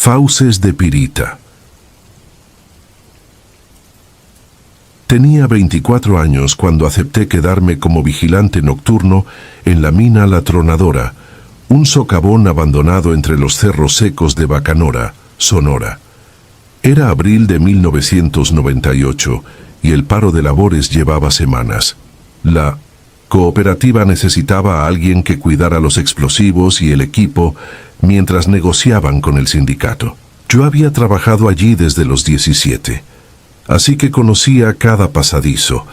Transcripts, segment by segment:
Fauces de Pirita. Tenía 24 años cuando acepté quedarme como vigilante nocturno en la mina La Tronadora, un socavón abandonado entre los cerros secos de Bacanora, Sonora. Era abril de 1998 y el paro de labores llevaba semanas. La cooperativa necesitaba a alguien que cuidara los explosivos y el equipo mientras negociaban con el sindicato. Yo había trabajado allí desde los 17, así que conocía cada pasadizo,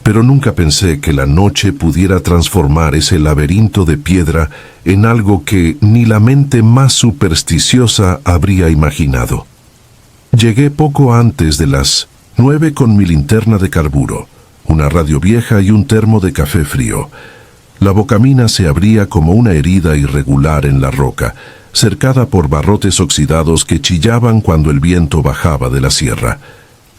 pero nunca pensé que la noche pudiera transformar ese laberinto de piedra en algo que ni la mente más supersticiosa habría imaginado. Llegué poco antes de las 9 con mi linterna de carburo, una radio vieja y un termo de café frío. La bocamina se abría como una herida irregular en la roca, cercada por barrotes oxidados que chillaban cuando el viento bajaba de la sierra.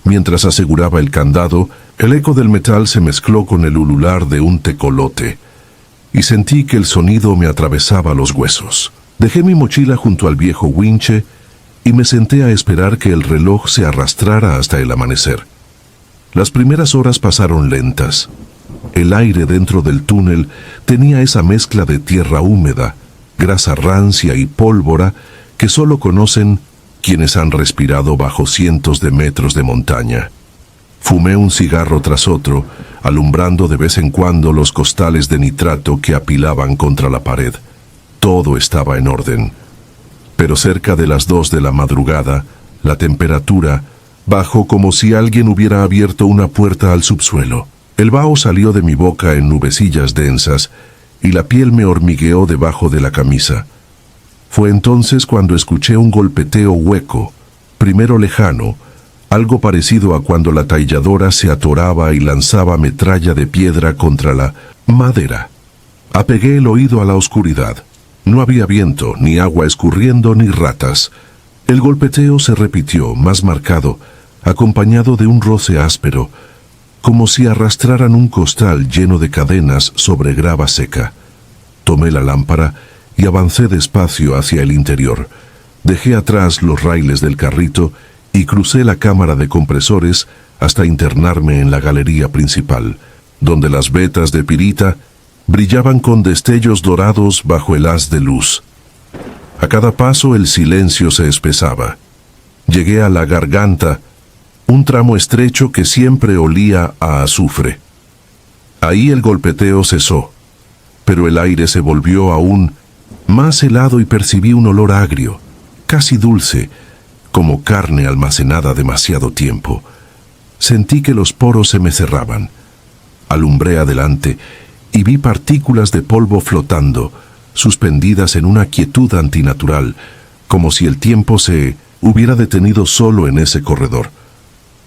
Mientras aseguraba el candado, el eco del metal se mezcló con el ulular de un tecolote, y sentí que el sonido me atravesaba los huesos. Dejé mi mochila junto al viejo winche y me senté a esperar que el reloj se arrastrara hasta el amanecer. Las primeras horas pasaron lentas. El aire dentro del túnel tenía esa mezcla de tierra húmeda, grasa rancia y pólvora que solo conocen quienes han respirado bajo cientos de metros de montaña. Fumé un cigarro tras otro, alumbrando de vez en cuando los costales de nitrato que apilaban contra la pared. Todo estaba en orden. Pero cerca de las 2 de la madrugada, la temperatura bajó como si alguien hubiera abierto una puerta al subsuelo. El vaho salió de mi boca en nubecillas densas y la piel me hormigueó debajo de la camisa. Fue entonces cuando escuché un golpeteo hueco, primero lejano, algo parecido a cuando la talladora se atoraba y lanzaba metralla de piedra contra la madera. Apegué el oído a la oscuridad. No había viento, ni agua escurriendo, ni ratas. El golpeteo se repitió, más marcado, acompañado de un roce áspero, como si arrastraran un costal lleno de cadenas sobre grava seca. Tomé la lámpara y avancé despacio hacia el interior. Dejé atrás los raíles del carrito y crucé la cámara de compresores hasta internarme en la galería principal, donde las vetas de pirita brillaban con destellos dorados bajo el haz de luz. A cada paso el silencio se espesaba. Llegué a la garganta, un tramo estrecho que siempre olía a azufre. Ahí el golpeteo cesó, pero el aire se volvió aún más helado y percibí un olor agrio, casi dulce, como carne almacenada demasiado tiempo. Sentí que los poros se me cerraban. Alumbré adelante y vi partículas de polvo flotando, suspendidas en una quietud antinatural, como si el tiempo se hubiera detenido solo en ese corredor.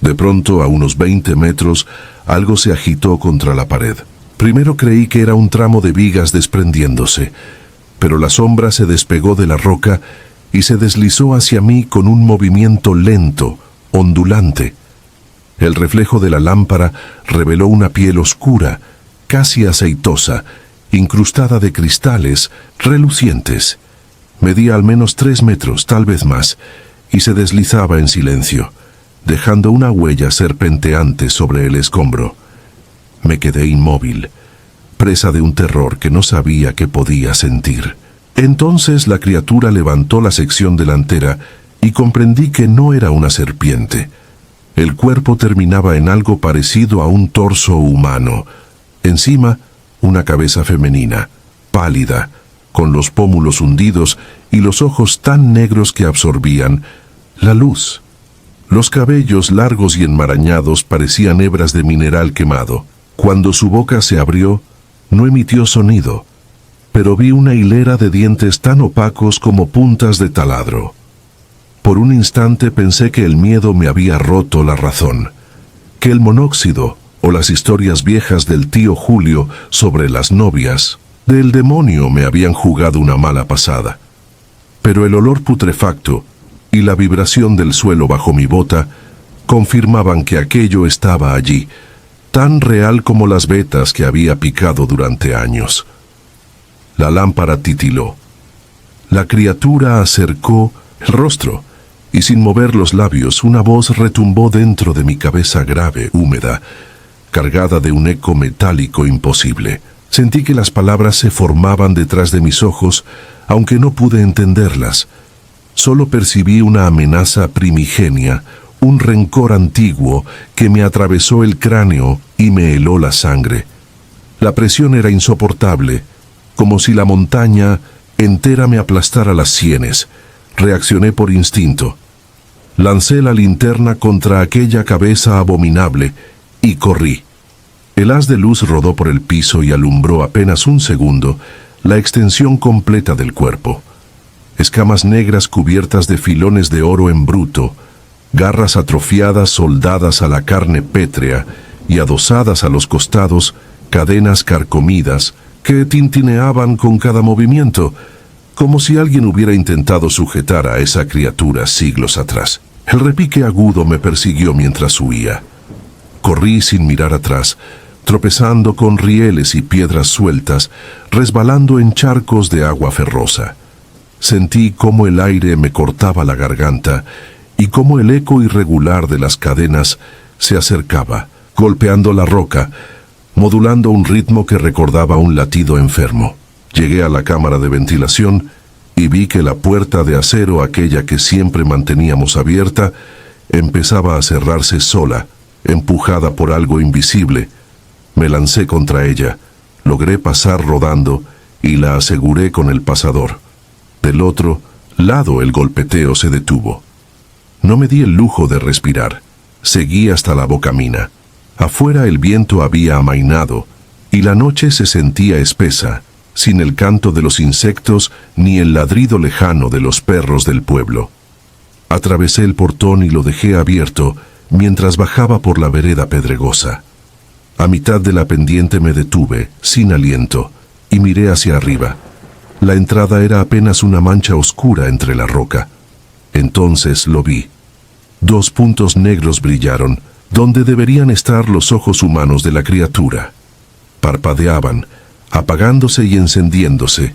De pronto, a unos 20 metros, algo se agitó contra la pared. Primero creí que era un tramo de vigas desprendiéndose, pero la sombra se despegó de la roca y se deslizó hacia mí con un movimiento lento, ondulante. El reflejo de la lámpara reveló una piel oscura, casi aceitosa, incrustada de cristales relucientes. Medía al menos 3 metros, tal vez más, y se deslizaba en silencio, dejando una huella serpenteante sobre el escombro. Me quedé inmóvil, presa de un terror que no sabía que podía sentir. Entonces la criatura levantó la sección delantera y comprendí que no era una serpiente. El cuerpo terminaba en algo parecido a un torso humano. Encima, una cabeza femenina, pálida, con los pómulos hundidos y los ojos tan negros que absorbían la luz. Los cabellos largos y enmarañados parecían hebras de mineral quemado. Cuando su boca se abrió, no emitió sonido, pero vi una hilera de dientes tan opacos como puntas de taladro. Por un instante pensé que el miedo me había roto la razón, que el monóxido o las historias viejas del tío Julio sobre las novias del demonio me habían jugado una mala pasada. Pero el olor putrefacto y la vibración del suelo bajo mi bota confirmaban que aquello estaba allí, tan real como las vetas que había picado durante años. La lámpara titiló. La criatura acercó el rostro y sin mover los labios una voz retumbó dentro de mi cabeza grave, húmeda, cargada de un eco metálico imposible. Sentí que las palabras se formaban detrás de mis ojos, aunque no pude entenderlas. Solo percibí una amenaza primigenia, un rencor antiguo que me atravesó el cráneo y me heló la sangre. La presión era insoportable, como si la montaña entera me aplastara las sienes. Reaccioné por instinto. Lancé la linterna contra aquella cabeza abominable y corrí. El haz de luz rodó por el piso y alumbró apenas un segundo la extensión completa del cuerpo. Escamas negras cubiertas de filones de oro en bruto, garras atrofiadas soldadas a la carne pétrea y adosadas a los costados, cadenas carcomidas que tintineaban con cada movimiento, como si alguien hubiera intentado sujetar a esa criatura siglos atrás. El repique agudo me persiguió mientras huía. Corrí sin mirar atrás, tropezando con rieles y piedras sueltas, resbalando en charcos de agua ferrosa. Sentí cómo el aire me cortaba la garganta y cómo el eco irregular de las cadenas se acercaba, golpeando la roca, modulando un ritmo que recordaba un latido enfermo. Llegué a la cámara de ventilación y vi que la puerta de acero, aquella que siempre manteníamos abierta, empezaba a cerrarse sola, empujada por algo invisible. Me lancé contra ella, logré pasar rodando y la aseguré con el pasador. Del otro lado el golpeteo se detuvo. No me di el lujo de respirar. Seguí hasta la bocamina. Afuera el viento había amainado y la noche se sentía espesa, sin el canto de los insectos ni el ladrido lejano de los perros del pueblo. Atravesé el portón y lo dejé abierto mientras bajaba por la vereda pedregosa. A mitad de la pendiente me detuve, sin aliento, y miré hacia arriba. La entrada era apenas una mancha oscura entre la roca. Entonces lo vi. 2 puntos negros brillaron, donde deberían estar los ojos humanos de la criatura. Parpadeaban, apagándose y encendiéndose,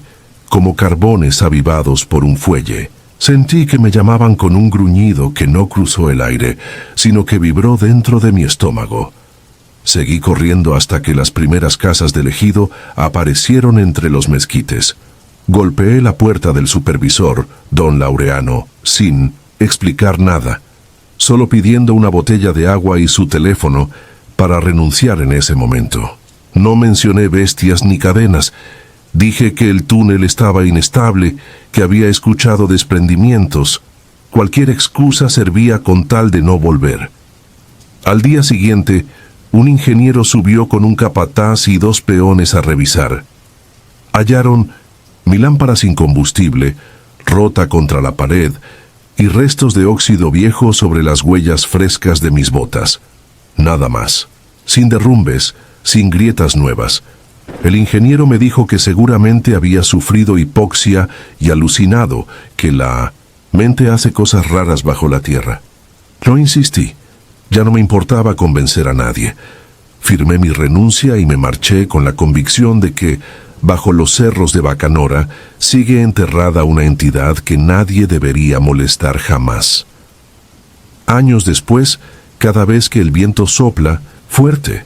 como carbones avivados por un fuelle. Sentí que me llamaban con un gruñido que no cruzó el aire, sino que vibró dentro de mi estómago. Seguí corriendo hasta que las primeras casas del ejido aparecieron entre los mezquites. Golpeé la puerta del supervisor, don Laureano, sin explicar nada, solo pidiendo una botella de agua y su teléfono para renunciar en ese momento. No mencioné bestias ni cadenas. Dije que el túnel estaba inestable, que había escuchado desprendimientos. Cualquier excusa servía con tal de no volver. Al día siguiente, un ingeniero subió con un capataz y 2 peones a revisar. Hallaron mi lámpara sin combustible, rota contra la pared, y restos de óxido viejo sobre las huellas frescas de mis botas. Nada más. Sin derrumbes, sin grietas nuevas. El ingeniero me dijo que seguramente había sufrido hipoxia y alucinado, que la mente hace cosas raras bajo la tierra. No insistí. Ya no me importaba convencer a nadie. Firmé mi renuncia y me marché con la convicción de que, bajo los cerros de Bacanora, sigue enterrada una entidad que nadie debería molestar jamás. Años después, cada vez que el viento sopla, fuerte,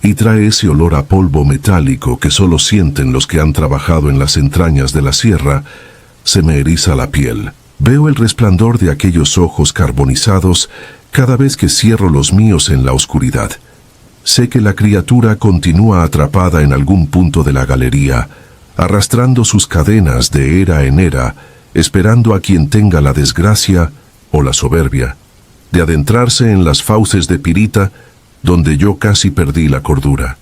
y trae ese olor a polvo metálico que solo sienten los que han trabajado en las entrañas de la sierra, se me eriza la piel. Veo el resplandor de aquellos ojos carbonizados cada vez que cierro los míos en la oscuridad. Sé que la criatura continúa atrapada en algún punto de la galería, arrastrando sus cadenas de era en era, esperando a quien tenga la desgracia o la soberbia de adentrarse en las fauces de Pirita, donde yo casi perdí la cordura.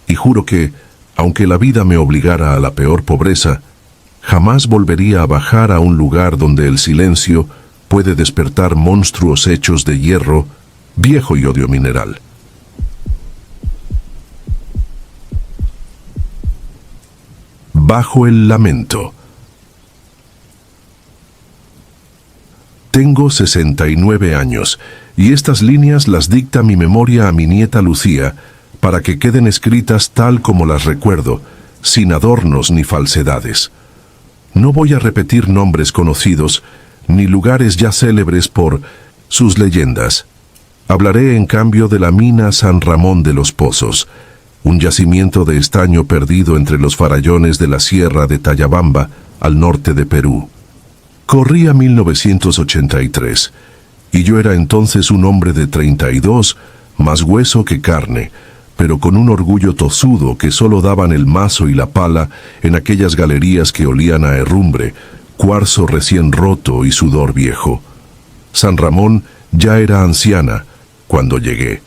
Y juro que, aunque la vida me obligara a la peor pobreza, jamás volvería a bajar a un lugar donde el silencio puede despertar monstruos hechos de hierro, viejo y odio mineral. Bajo el lamento. Tengo 69 años, y estas líneas las dicta mi memoria a mi nieta Lucía, para que queden escritas tal como las recuerdo, sin adornos ni falsedades. No voy a repetir nombres conocidos, ni lugares ya célebres por sus leyendas. Hablaré en cambio de la mina San Ramón de los Pozos, un yacimiento de estaño perdido entre los farallones de la sierra de Tayabamba, al norte de Perú. Corría 1983, y yo era entonces un hombre de 32, más hueso que carne, pero con un orgullo tozudo que solo daban el mazo y la pala en aquellas galerías que olían a herrumbre, cuarzo recién roto y sudor viejo. San Ramón ya era anciana cuando llegué.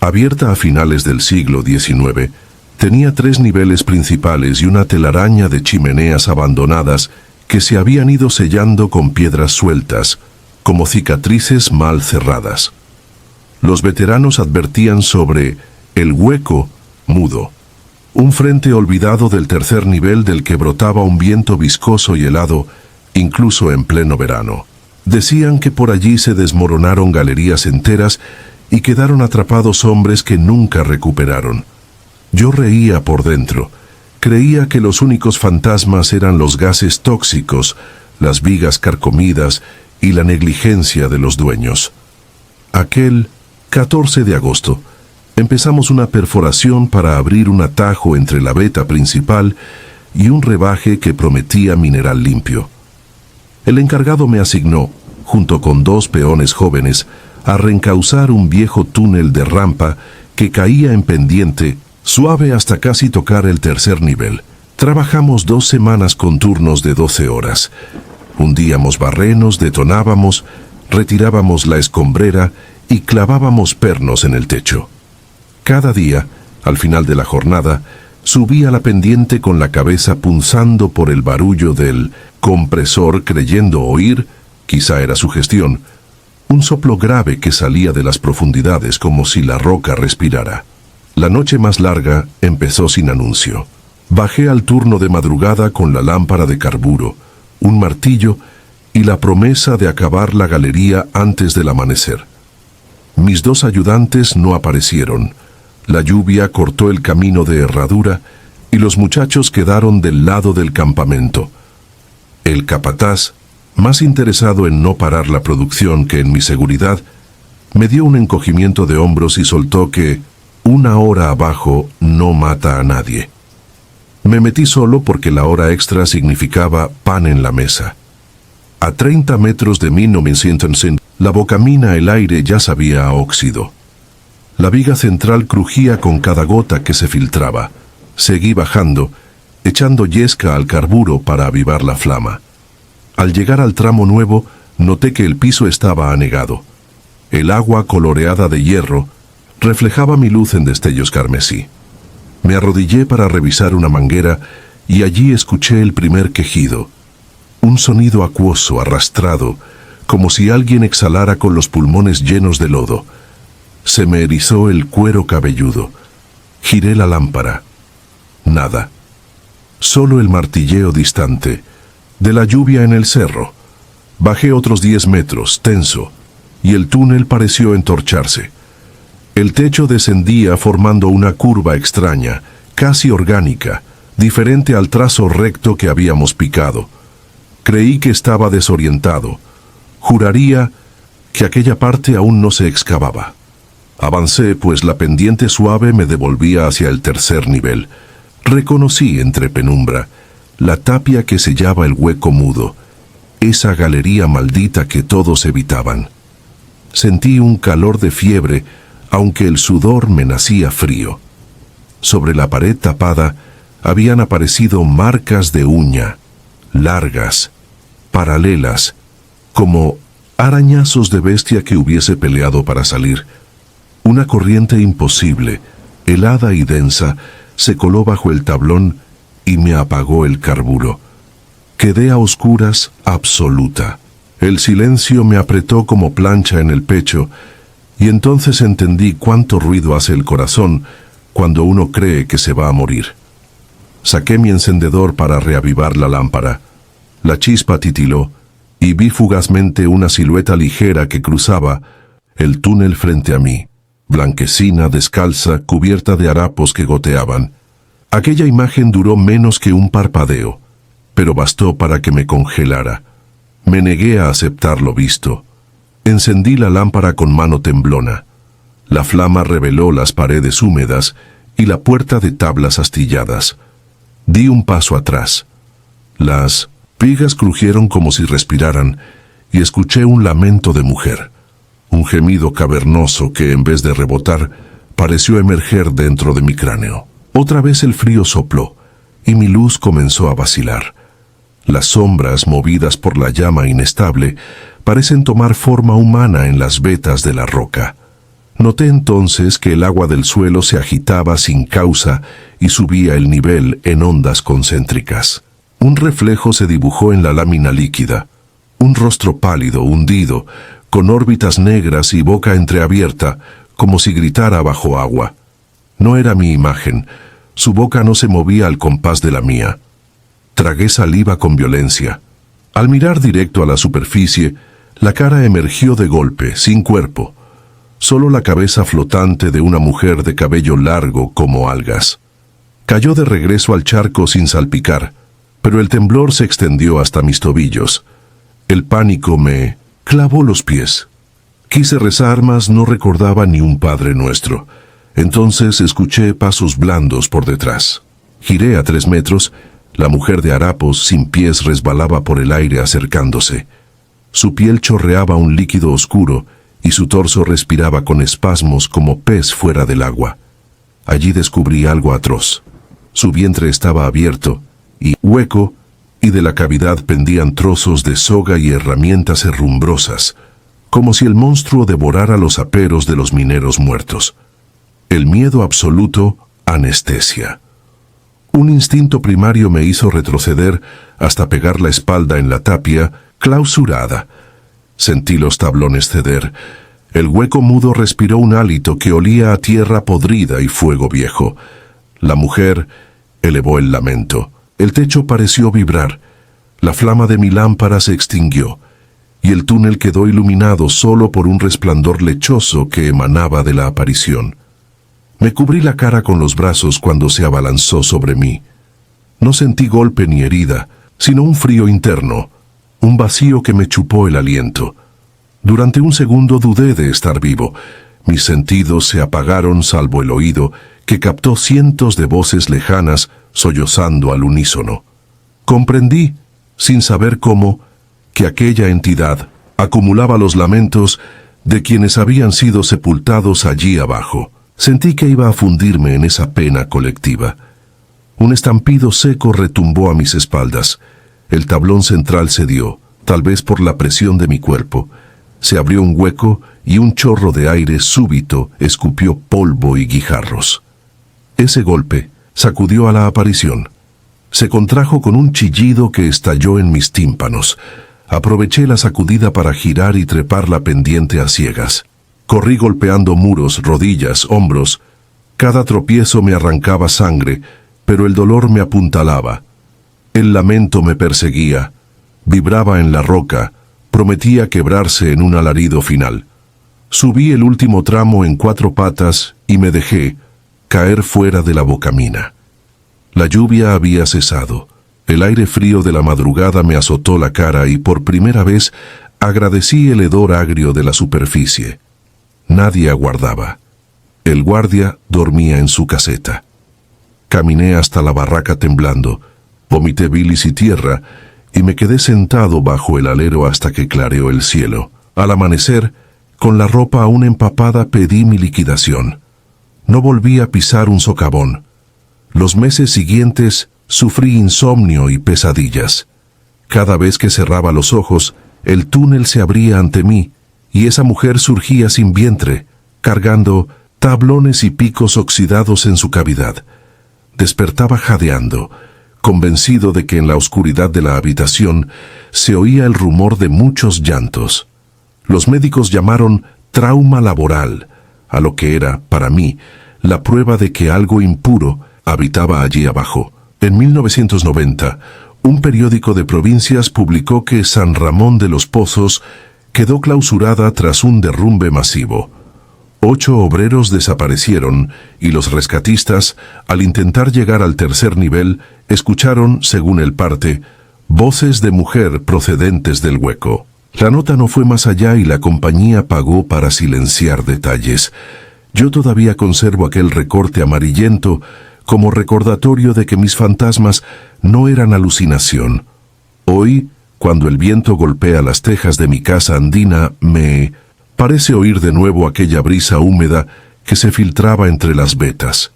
Abierta a finales del siglo XIX, tenía 3 niveles principales y una telaraña de chimeneas abandonadas que se habían ido sellando con piedras sueltas, como cicatrices mal cerradas. Los veteranos advertían sobre el hueco mudo, un frente olvidado del tercer nivel del que brotaba un viento viscoso y helado, incluso en pleno verano. Decían que por allí se desmoronaron galerías enteras y quedaron atrapados hombres que nunca recuperaron. Yo reía por dentro. Creía que los únicos fantasmas eran los gases tóxicos, las vigas carcomidas y la negligencia de los dueños. Aquel 14 de agosto, empezamos una perforación para abrir un atajo entre la veta principal y un rebaje que prometía mineral limpio. El encargado me asignó, junto con 2 peones jóvenes, a reencauzar un viejo túnel de rampa que caía en pendiente, suave hasta casi tocar el tercer nivel. Trabajamos 2 semanas con turnos de 12 horas. Hundíamos barrenos, detonábamos, retirábamos la escombrera y clavábamos pernos en el techo. Cada día, al final de la jornada, subía la pendiente con la cabeza punzando por el barullo del compresor, creyendo oír, quizá era su gestión, un soplo grave que salía de las profundidades como si la roca respirara. La noche más larga empezó sin anuncio. Bajé al turno de madrugada con la lámpara de carburo, un martillo y la promesa de acabar la galería antes del amanecer. Mis 2 ayudantes no aparecieron. La lluvia cortó el camino de herradura y los muchachos quedaron del lado del campamento. El capataz, más interesado en no parar la producción que en mi seguridad, me dio un encogimiento de hombros y soltó que 1 hora abajo no mata a nadie. Me metí solo porque la hora extra significaba pan en la mesa. A 30 metros de mí no me siento en la bocamina, el aire ya sabía a óxido. La viga central crujía con cada gota que se filtraba. Seguí bajando, echando yesca al carburo para avivar la flama. Al llegar al tramo nuevo, noté que el piso estaba anegado. El agua coloreada de hierro reflejaba mi luz en destellos carmesí. Me arrodillé para revisar una manguera y allí escuché el primer quejido. Un sonido acuoso, arrastrado, como si alguien exhalara con los pulmones llenos de lodo. Se me erizó el cuero cabelludo. Giré la lámpara. Nada. Solo el martilleo distante de la lluvia en el cerro. Bajé otros 10 metros, tenso, y el túnel pareció entorcharse. El techo descendía formando una curva extraña, casi orgánica, diferente al trazo recto que habíamos picado. Creí que estaba desorientado. Juraría que aquella parte aún no se excavaba. Avancé, pues la pendiente suave me devolvía hacia el tercer nivel. Reconocí entre penumbra la tapia que sellaba el hueco mudo, esa galería maldita que todos evitaban. Sentí un calor de fiebre, aunque el sudor me nacía frío. Sobre la pared tapada habían aparecido marcas de uña, largas, paralelas, como arañazos de bestia que hubiese peleado para salir. Una corriente imposible, helada y densa, se coló bajo el tablón y me apagó el carburo. Quedé a oscuras absoluta. El silencio me apretó como plancha en el pecho, y entonces entendí cuánto ruido hace el corazón cuando uno cree que se va a morir. Saqué mi encendedor para reavivar la lámpara. La chispa titiló, y vi fugazmente una silueta ligera que cruzaba el túnel frente a mí, blanquecina, descalza, cubierta de harapos que goteaban. Aquella imagen duró menos que un parpadeo, pero bastó para que me congelara. Me negué a aceptar lo visto. Encendí la lámpara con mano temblona. La flama reveló las paredes húmedas y la puerta de tablas astilladas. Di un paso atrás. Las vigas crujieron como si respiraran y escuché un lamento de mujer. Un gemido cavernoso que, en vez de rebotar, pareció emerger dentro de mi cráneo. Otra vez el frío sopló y mi luz comenzó a vacilar. Las sombras, movidas por la llama inestable, parecen tomar forma humana en las vetas de la roca. Noté entonces que el agua del suelo se agitaba sin causa y subía el nivel en ondas concéntricas. Un reflejo se dibujó en la lámina líquida. Un rostro pálido, hundido, con órbitas negras y boca entreabierta, como si gritara bajo agua. No era mi imagen. Su boca no se movía al compás de la mía. Tragué saliva con violencia. Al mirar directo a la superficie, la cara emergió de golpe, sin cuerpo. Solo la cabeza flotante de una mujer de cabello largo como algas. Cayó de regreso al charco sin salpicar, pero el temblor se extendió hasta mis tobillos. El pánico me clavó los pies. Quise rezar, mas no recordaba ni un Padre Nuestro. Entonces escuché pasos blandos por detrás. Giré a 3 metros. La mujer de harapos sin pies resbalaba por el aire acercándose. Su piel chorreaba un líquido oscuro y su torso respiraba con espasmos como pez fuera del agua. Allí descubrí algo atroz. Su vientre estaba abierto y hueco, y de la cavidad pendían trozos de soga y herramientas herrumbrosas, como si el monstruo devorara los aperos de los mineros muertos. El miedo absoluto, anestesia. Un instinto primario me hizo retroceder hasta pegar la espalda en la tapia, clausurada. Sentí los tablones ceder. El hueco mudo respiró un hálito que olía a tierra podrida y fuego viejo. La mujer elevó el lamento. El techo pareció vibrar. La flama de mi lámpara se extinguió, y el túnel quedó iluminado solo por un resplandor lechoso que emanaba de la aparición. Me cubrí la cara con los brazos cuando se abalanzó sobre mí. No sentí golpe ni herida, sino un frío interno, un vacío que me chupó el aliento. Durante un segundo dudé de estar vivo. Mis sentidos se apagaron salvo el oído, que captó cientos de voces lejanas sollozando al unísono. Comprendí, sin saber cómo, que aquella entidad acumulaba los lamentos de quienes habían sido sepultados allí abajo. Sentí que iba a fundirme en esa pena colectiva. Un estampido seco retumbó a mis espaldas. El tablón central cedió, tal vez por la presión de mi cuerpo. Se abrió un hueco y un chorro de aire súbito escupió polvo y guijarros. Ese golpe sacudió a la aparición. Se contrajo con un chillido que estalló en mis tímpanos. Aproveché la sacudida para girar y trepar la pendiente a ciegas. Corrí golpeando muros, rodillas, hombros. Cada tropiezo me arrancaba sangre, pero el dolor me apuntalaba. El lamento me perseguía. Vibraba en la roca, prometía quebrarse en un alarido final. Subí el último tramo en 4 patas y me dejé caer fuera de la bocamina. La lluvia había cesado. El aire frío de la madrugada me azotó la cara y por primera vez agradecí el hedor agrio de la superficie. Nadie aguardaba. El guardia dormía en su caseta. Caminé hasta la barraca temblando, vomité bilis y tierra y me quedé sentado bajo el alero hasta que clareó el cielo. Al amanecer, con la ropa aún empapada, pedí mi liquidación. No volví a pisar un socavón. Los meses siguientes sufrí insomnio y pesadillas. Cada vez que cerraba los ojos, el túnel se abría ante mí y esa mujer surgía sin vientre, cargando tablones y picos oxidados en su cavidad. Despertaba jadeando, convencido de que en la oscuridad de la habitación se oía el rumor de muchos llantos. Los médicos llamaron trauma laboral, a lo que era, para mí, la prueba de que algo impuro habitaba allí abajo. En 1990, un periódico de provincias publicó que San Ramón de los Pozos quedó clausurada tras un derrumbe masivo. 8 obreros desaparecieron y los rescatistas, al intentar llegar al tercer nivel, escucharon, según el parte, Voces de mujer procedentes del hueco. La nota no fue más allá y la compañía pagó para silenciar detalles. Yo todavía conservo aquel recorte amarillento como recordatorio de que mis fantasmas no eran alucinación. Hoy, cuando el viento golpea las tejas de mi casa andina, me parece oír de nuevo aquella brisa húmeda que se filtraba entre las vetas.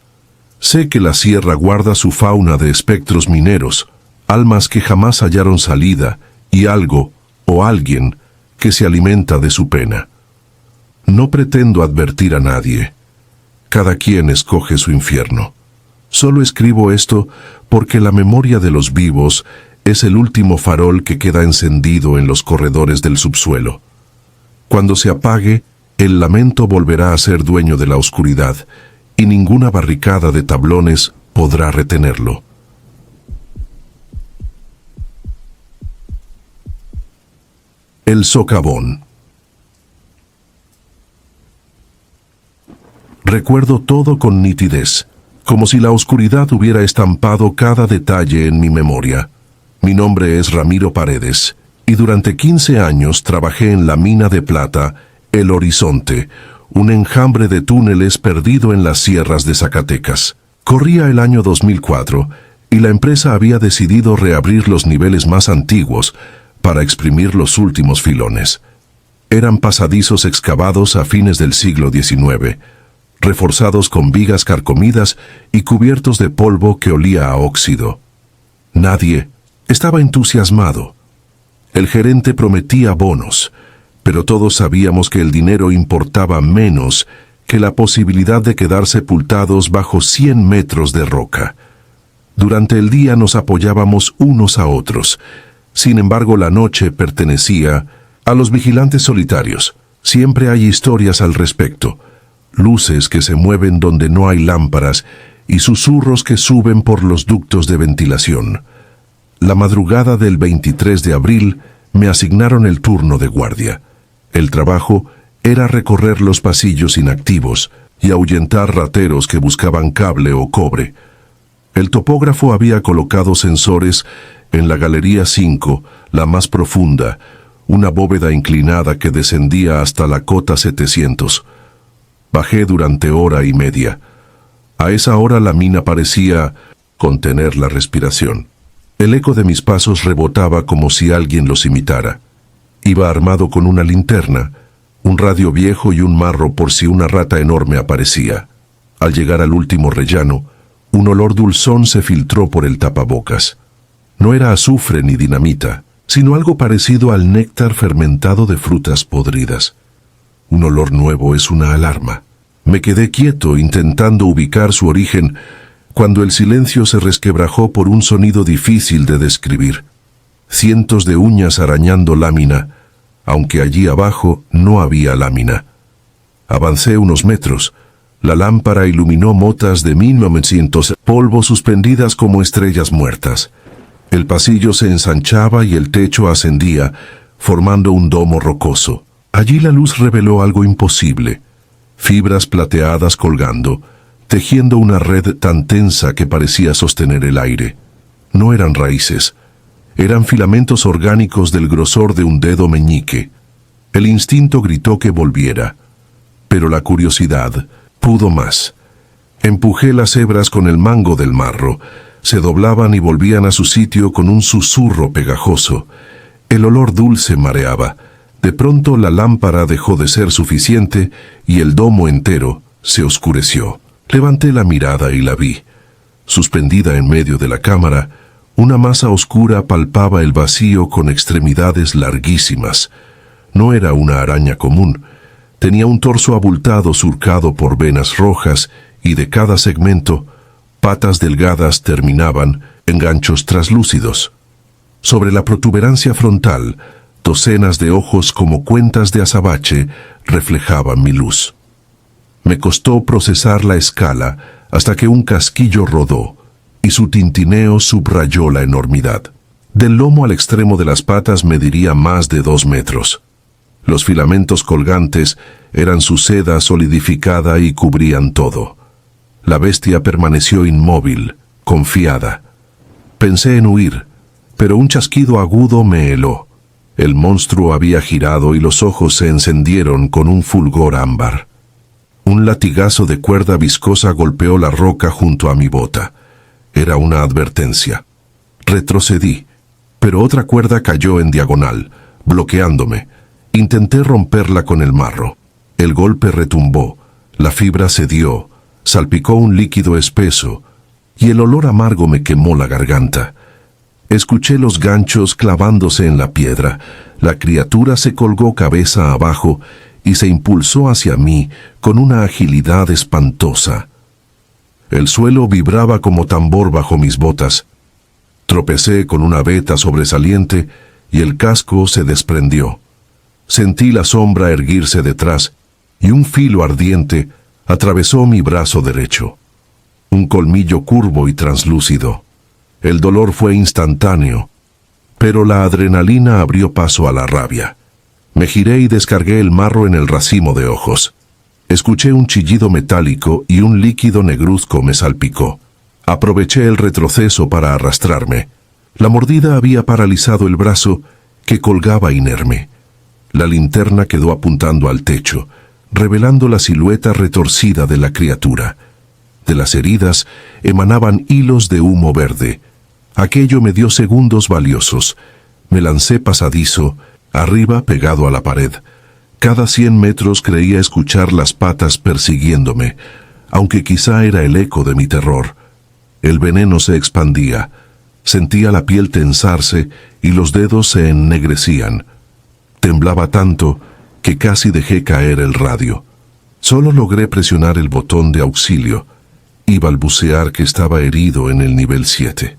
Sé que la sierra guarda su fauna de espectros mineros, almas que jamás hallaron salida, y algo, o alguien, que se alimenta de su pena. No pretendo advertir a nadie. Cada quien escoge su infierno. Solo escribo esto porque la memoria de los vivos es el último farol que queda encendido en los corredores del subsuelo. Cuando se apague, el lamento volverá a ser dueño de la oscuridad, y ninguna barricada de tablones podrá retenerlo. El socavón. Recuerdo todo con nitidez, como si la oscuridad hubiera estampado cada detalle en mi memoria. Mi nombre es Ramiro Paredes, y durante 15 años trabajé en la mina de plata El Horizonte, un enjambre de túneles perdido en las sierras de Zacatecas. Corría el año 2004, y la empresa había decidido reabrir los niveles más antiguos para exprimir los últimos filones. Eran pasadizos excavados a fines del siglo XIX, reforzados con vigas carcomidas y cubiertos de polvo que olía a óxido. Nadie estaba entusiasmado. El gerente prometía bonos, pero todos sabíamos que el dinero importaba menos que la posibilidad de quedar sepultados bajo 100 metros de roca. Durante el día nos apoyábamos unos a otros. Sin embargo, la noche pertenecía a los vigilantes solitarios. Siempre hay historias al respecto. Luces que se mueven donde no hay lámparas y susurros que suben por los ductos de ventilación. La madrugada del 23 de abril me asignaron el turno de guardia. El trabajo era recorrer los pasillos inactivos y ahuyentar rateros que buscaban cable o cobre. El topógrafo había colocado sensores en la galería 5, la más profunda, una bóveda inclinada que descendía hasta la cota 700. Bajé durante hora y media. A esa hora la mina parecía contener la respiración. El eco de mis pasos rebotaba como si alguien los imitara. Iba armado con una linterna, un radio viejo y un marro por si una rata enorme aparecía. Al llegar al último rellano, un olor dulzón se filtró por el tapabocas. No era azufre ni dinamita, sino algo parecido al néctar fermentado de frutas podridas. Un olor nuevo es una alarma. Me quedé quieto intentando ubicar su origen cuando el silencio se resquebrajó por un sonido difícil de describir. Cientos de uñas arañando lámina, aunque allí abajo no había lámina. Avancé unos metros. La lámpara iluminó motas de 1900 polvo suspendidas como estrellas muertas. El pasillo se ensanchaba y el techo ascendía, formando un domo rocoso. Allí la luz reveló algo imposible. Fibras plateadas colgando, tejiendo una red tan tensa que parecía sostener el aire. No eran raíces. Eran filamentos orgánicos del grosor de un dedo meñique. El instinto gritó que volviera, pero la curiosidad pudo más. Empujé las hebras con el mango del marro. Se doblaban y volvían a su sitio con un susurro pegajoso. El olor dulce mareaba. De pronto la lámpara dejó de ser suficiente y el domo entero se oscureció. Levanté la mirada y la vi. Suspendida en medio de la cámara, una masa oscura palpaba el vacío con extremidades larguísimas. No era una araña común. Tenía un torso abultado surcado por venas rojas y de cada segmento, patas delgadas terminaban en ganchos traslúcidos. Sobre la protuberancia frontal, docenas de ojos como cuentas de azabache reflejaban mi luz. Me costó procesar la escala hasta que un casquillo rodó y su tintineo subrayó la enormidad. Del lomo al extremo de las patas mediría más de 2 metros. Los filamentos colgantes eran su seda solidificada y cubrían todo. La bestia permaneció inmóvil, confiada. Pensé en huir, pero un chasquido agudo me heló. El monstruo había girado y los ojos se encendieron con un fulgor ámbar. Un latigazo de cuerda viscosa golpeó la roca junto a mi bota. Era una advertencia. Retrocedí, pero otra cuerda cayó en diagonal, bloqueándome. Intenté romperla con el marro. El golpe retumbó, la fibra cedió, salpicó un líquido espeso, y el olor amargo me quemó la garganta. Escuché los ganchos clavándose en la piedra. La criatura se colgó cabeza abajo y se impulsó hacia mí con una agilidad espantosa. El suelo vibraba como tambor bajo mis botas. Tropecé con una veta sobresaliente y el casco se desprendió. Sentí la sombra erguirse detrás y un filo ardiente atravesó mi brazo derecho. Un colmillo curvo y translúcido. El dolor fue instantáneo, pero la adrenalina abrió paso a la rabia. Me giré y descargué el marro en el racimo de ojos. Escuché un chillido metálico y un líquido negruzco me salpicó. Aproveché el retroceso para arrastrarme. La mordida había paralizado el brazo, que colgaba inerme. La linterna quedó apuntando al techo, revelando la silueta retorcida de la criatura. De las heridas emanaban hilos de humo verde. Aquello me dio segundos valiosos. Me lancé pasadizo, arriba pegado a la pared. Cada 100 metros creía escuchar las patas persiguiéndome, aunque quizá era el eco de mi terror. El veneno se expandía. Sentía la piel tensarse y los dedos se ennegrecían. Temblaba tanto que casi dejé caer el radio. Solo logré presionar el botón de auxilio y balbucear que estaba herido en el nivel 7.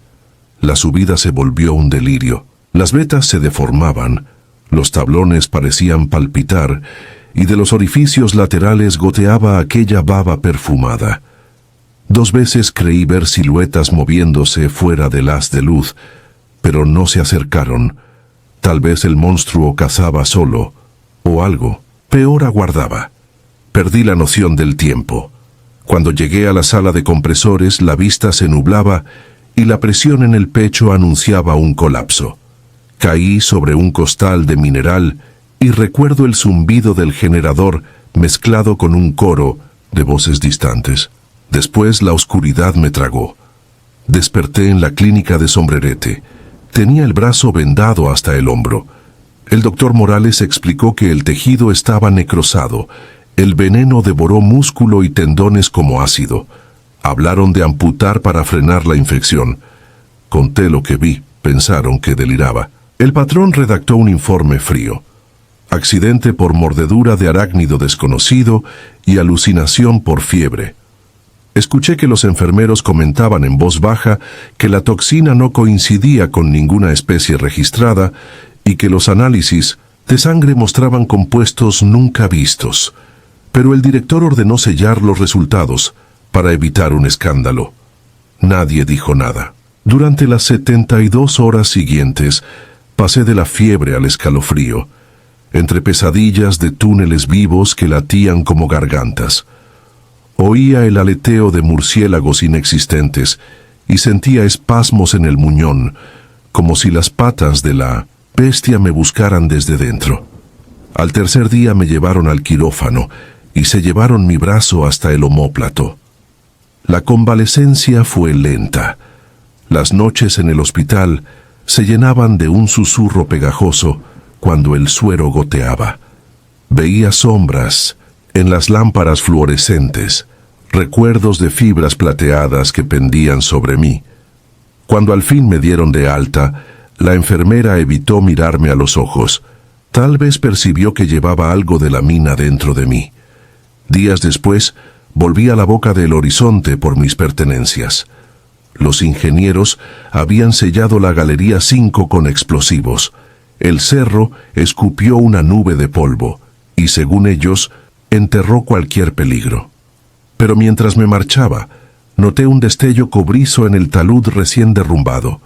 La subida se volvió un delirio. Las vetas se deformaban, los tablones parecían palpitar, y de los orificios laterales goteaba aquella baba perfumada. 2 veces creí ver siluetas moviéndose fuera del haz de luz, pero no se acercaron. Tal vez el monstruo cazaba solo, o algo peor aguardaba. Perdí la noción del tiempo. Cuando llegué a la sala de compresores, la vista se nublaba y la presión en el pecho anunciaba un colapso. Caí sobre un costal de mineral y recuerdo el zumbido del generador mezclado con un coro de voces distantes. Después la oscuridad me tragó. Desperté en la clínica de Sombrerete. Tenía el brazo vendado hasta el hombro. El doctor Morales explicó que el tejido estaba necrosado. El veneno devoró músculo y tendones como ácido. Hablaron de amputar para frenar la infección. Conté lo que vi. Pensaron que deliraba. El patrón redactó un informe frío. Accidente por mordedura de arácnido desconocido y alucinación por fiebre. Escuché que los enfermeros comentaban en voz baja que la toxina no coincidía con ninguna especie registrada y que los análisis de sangre mostraban compuestos nunca vistos. Pero el director ordenó sellar los resultados para evitar un escándalo. Nadie dijo nada. Durante las 72 horas siguientes, pasé de la fiebre al escalofrío, entre pesadillas de túneles vivos que latían como gargantas. Oía el aleteo de murciélagos inexistentes y sentía espasmos en el muñón, como si las patas de la bestia me buscaran desde dentro. Al tercer día me llevaron al quirófano y se llevaron mi brazo hasta el omóplato. La convalecencia fue lenta. Las noches en el hospital se llenaban de un susurro pegajoso cuando el suero goteaba. Veía sombras en las lámparas fluorescentes, recuerdos de fibras plateadas que pendían sobre mí. Cuando al fin me dieron de alta, la enfermera evitó mirarme a los ojos. Tal vez percibió que llevaba algo de la mina dentro de mí. Días después, volví a la boca del horizonte por mis pertenencias. Los ingenieros habían sellado la Galería 5 con explosivos. El cerro escupió una nube de polvo y, según ellos, enterró cualquier peligro. Pero mientras me marchaba, noté un destello cobrizo en el talud recién derrumbado.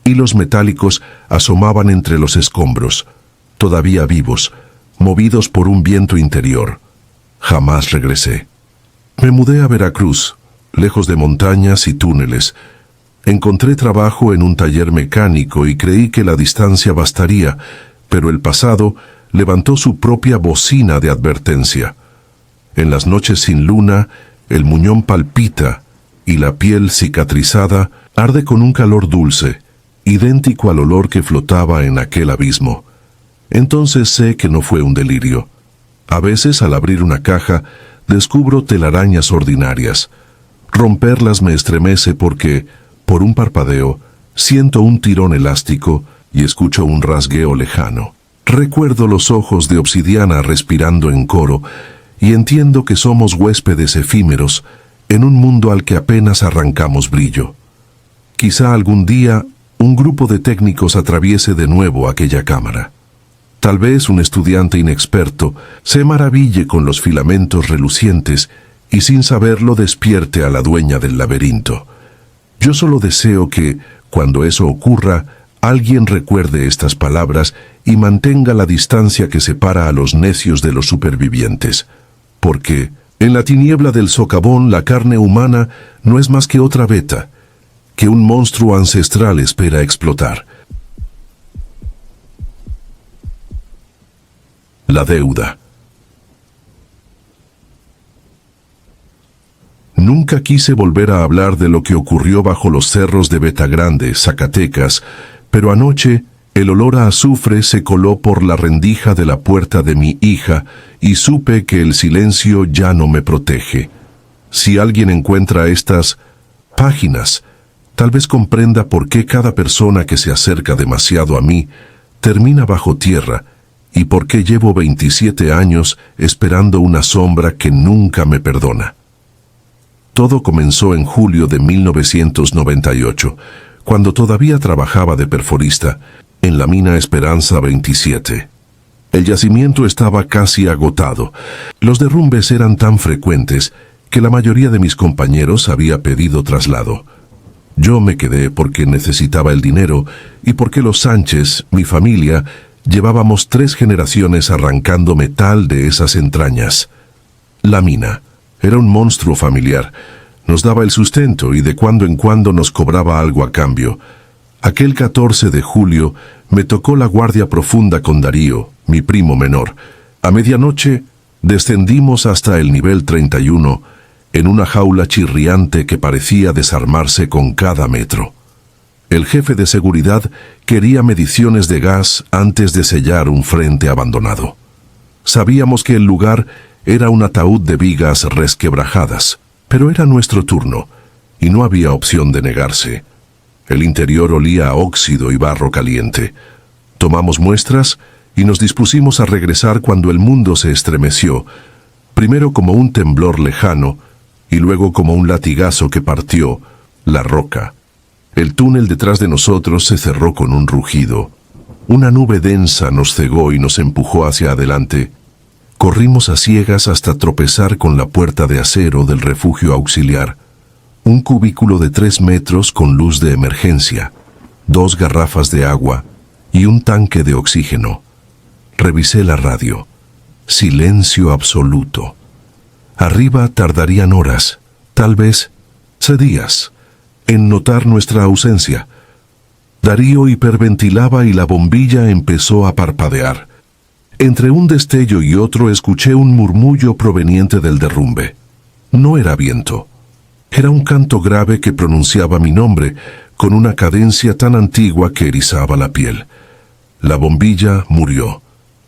Hilos metálicos asomaban entre los escombros, todavía vivos, movidos por un viento interior. Jamás regresé. Me mudé a Veracruz, lejos de montañas y túneles. Encontré trabajo en un taller mecánico y creí que la distancia bastaría, pero el pasado levantó su propia bocina de advertencia. En las noches sin luna, el muñón palpita y la piel cicatrizada arde con un calor dulce, idéntico al olor que flotaba en aquel abismo. Entonces sé que no fue un delirio. A veces, al abrir una caja, descubro telarañas ordinarias. Romperlas me estremece porque, por un parpadeo, siento un tirón elástico y escucho un rasgueo lejano. Recuerdo los ojos de obsidiana respirando en coro y entiendo que somos huéspedes efímeros en un mundo al que apenas arrancamos brillo. Quizá algún día un grupo de técnicos atraviese de nuevo aquella cámara. Tal vez un estudiante inexperto se maraville con los filamentos relucientes y sin saberlo despierte a la dueña del laberinto. Yo solo deseo que, cuando eso ocurra, alguien recuerde estas palabras y mantenga la distancia que separa a los necios de los supervivientes. Porque, en la tiniebla del socavón, la carne humana no es más que otra veta, que un monstruo ancestral espera explotar. La deuda. Nunca quise volver a hablar de lo que ocurrió bajo los cerros de Betagrande, Zacatecas, pero anoche el olor a azufre se coló por la rendija de la puerta de mi hija y supe que el silencio ya no me protege. Si alguien encuentra estas páginas, tal vez comprenda por qué cada persona que se acerca demasiado a mí termina bajo tierra y por qué llevo 27 años esperando una sombra que nunca me perdona. Todo comenzó en julio de 1998, cuando todavía trabajaba de perforista en la mina Esperanza 27. El yacimiento estaba casi agotado. Los derrumbes eran tan frecuentes que la mayoría de mis compañeros había pedido traslado. Yo me quedé porque necesitaba el dinero y porque los Sánchez, mi familia, llevábamos 3 generaciones arrancando metal de esas entrañas. La mina era un monstruo familiar. Nos daba el sustento y de cuando en cuando nos cobraba algo a cambio. Aquel 14 de julio me tocó la guardia profunda con Darío, mi primo menor. A medianoche descendimos hasta el nivel 31, en una jaula chirriante que parecía desarmarse con cada metro. El jefe de seguridad quería mediciones de gas antes de sellar un frente abandonado. Sabíamos que el lugar era un ataúd de vigas resquebrajadas, pero era nuestro turno, y no había opción de negarse. El interior olía a óxido y barro caliente. Tomamos muestras y nos dispusimos a regresar cuando el mundo se estremeció, primero como un temblor lejano, y luego como un latigazo que partió la roca. El túnel detrás de nosotros se cerró con un rugido. Una nube densa nos cegó y nos empujó hacia adelante. Corrimos a ciegas hasta tropezar con la puerta de acero del refugio auxiliar. Un cubículo de 3 metros con luz de emergencia, 2 garrafas de agua y un tanque de oxígeno. Revisé la radio. Silencio absoluto. Arriba tardarían horas, tal vez días, en notar nuestra ausencia. Darío hiperventilaba y la bombilla empezó a parpadear. Entre un destello y otro escuché un murmullo proveniente del derrumbe. No era viento. Era un canto grave que pronunciaba mi nombre, con una cadencia tan antigua que erizaba la piel. La bombilla murió.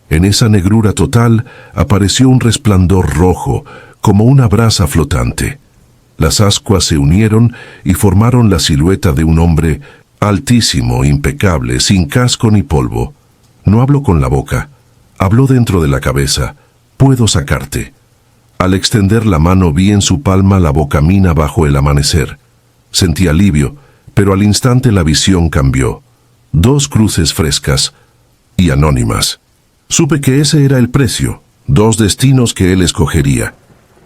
En esa negrura total apareció un resplandor rojo, como una brasa flotante. Las ascuas se unieron y formaron la silueta de un hombre altísimo, impecable, sin casco ni polvo. No habló con la boca, habló dentro de la cabeza. Puedo sacarte. Al extender la mano vi en su palma la bocamina bajo el amanecer. Sentí alivio, pero al instante la visión cambió. 2 cruces frescas y anónimas. Supe que ese era el precio, 2 destinos que él escogería.